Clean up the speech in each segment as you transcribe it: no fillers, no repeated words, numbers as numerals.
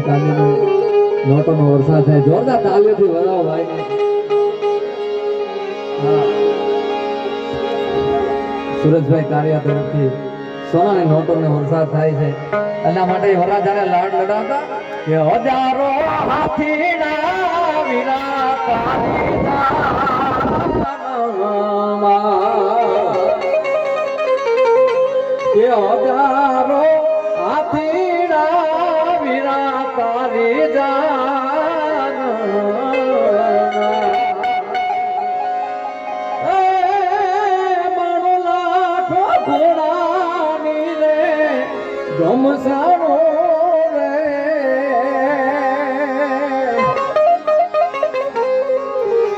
કાલીનો નોટોનો વરસાદ થાય, જોરદાર તાલીઓથી વરાવો ભાઈને. સુરજભાઈ કારિયા તરફથી સોનાની નોટોને વરસાદ થાય છે. એટલા માટે વરરાજાને લાડ લડાવતા કે હજારો હાથીના વીરા કે હજારો હાથીના વીરા તારી જાન બાણો લાખ ઘોડાની રે ગમસાણો રે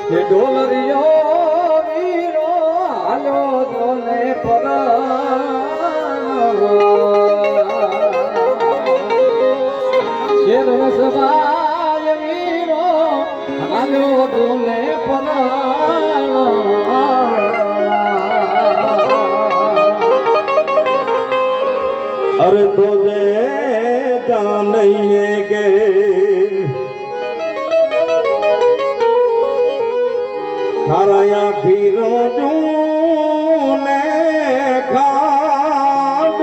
કે ડોલરિયો વીરો હાલો જોને પર સભાય વીરો હાલો જોને પર अरे तुझे जानिए के हराया फिरो जूने खाद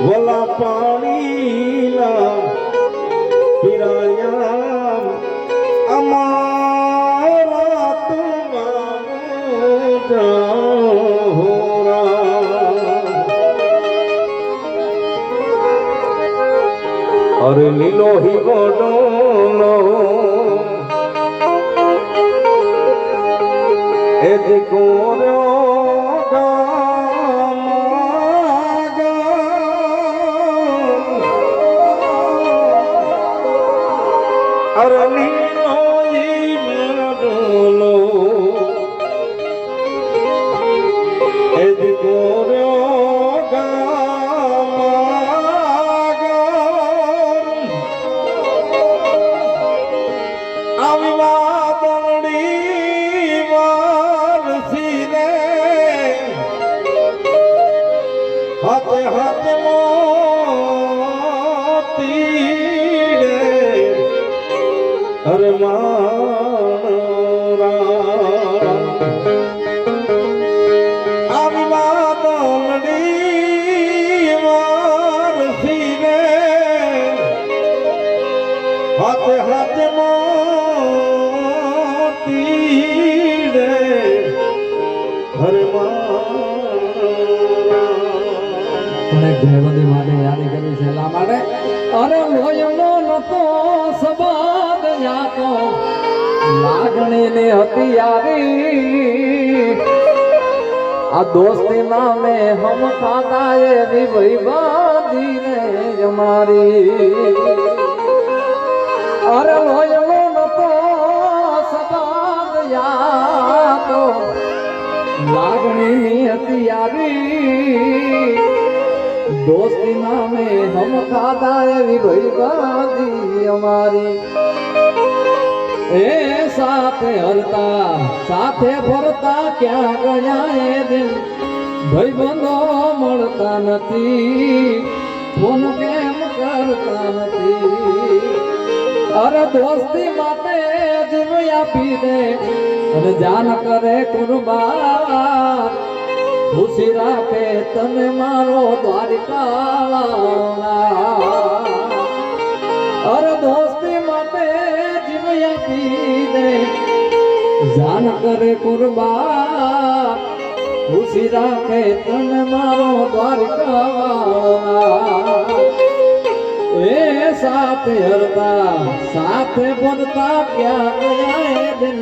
बोला पानी ला फिराया अमारा तुम्हारा और नीलो ही गोडोनो ए देखो रो गामागा और नीलो ही गोडोनो ए देखो रो हाथे हाथे मोती रे अरे मारा अभिवादनी वारसी रे हाथे हाथे मोती रे अरे જયવંતી માટે યાદ કરી છે. એટલા માટે અરે લોહીનો નતો સબાદ યાતો લાગણી ને હતી યારી આ દોસ્તી નામે હમ ખાતા એવી ભાઈબાદી રે અમારી. અરે લોહીનો નતો સબાદ યાતો લાગણી ની હતી યારી दोस्ती नामे हम खादा एवी भाईबादी हमारी. ए साथे हरता साथे फरता क्या गया ए दिन भाईबंधो મળતા નથી, ફોન કેમ કરતા નથી. અરે દોસ્તી માટે જીવ આપી દે અને જાન કરે કુરબાન ખુશી રાખે તને મારો દ્વારિકા. અરે દોસ્તી માટે જીવ આપી દે જાન કરે કુરબાન ખુશી રાખે તને મારો દ્વારિકા. એ સાથે હરતા સાથે બોલતા ક્યાં ગયા એ દિન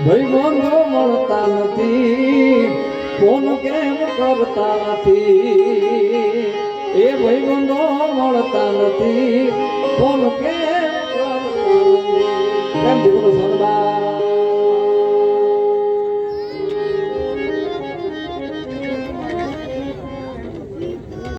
ભાઈબંધો મળતા નથી, ફોન કેમ કરતા નથી. એ ભાઈબંધો મળતા નથી, ફોન કેમ કરતા નથી.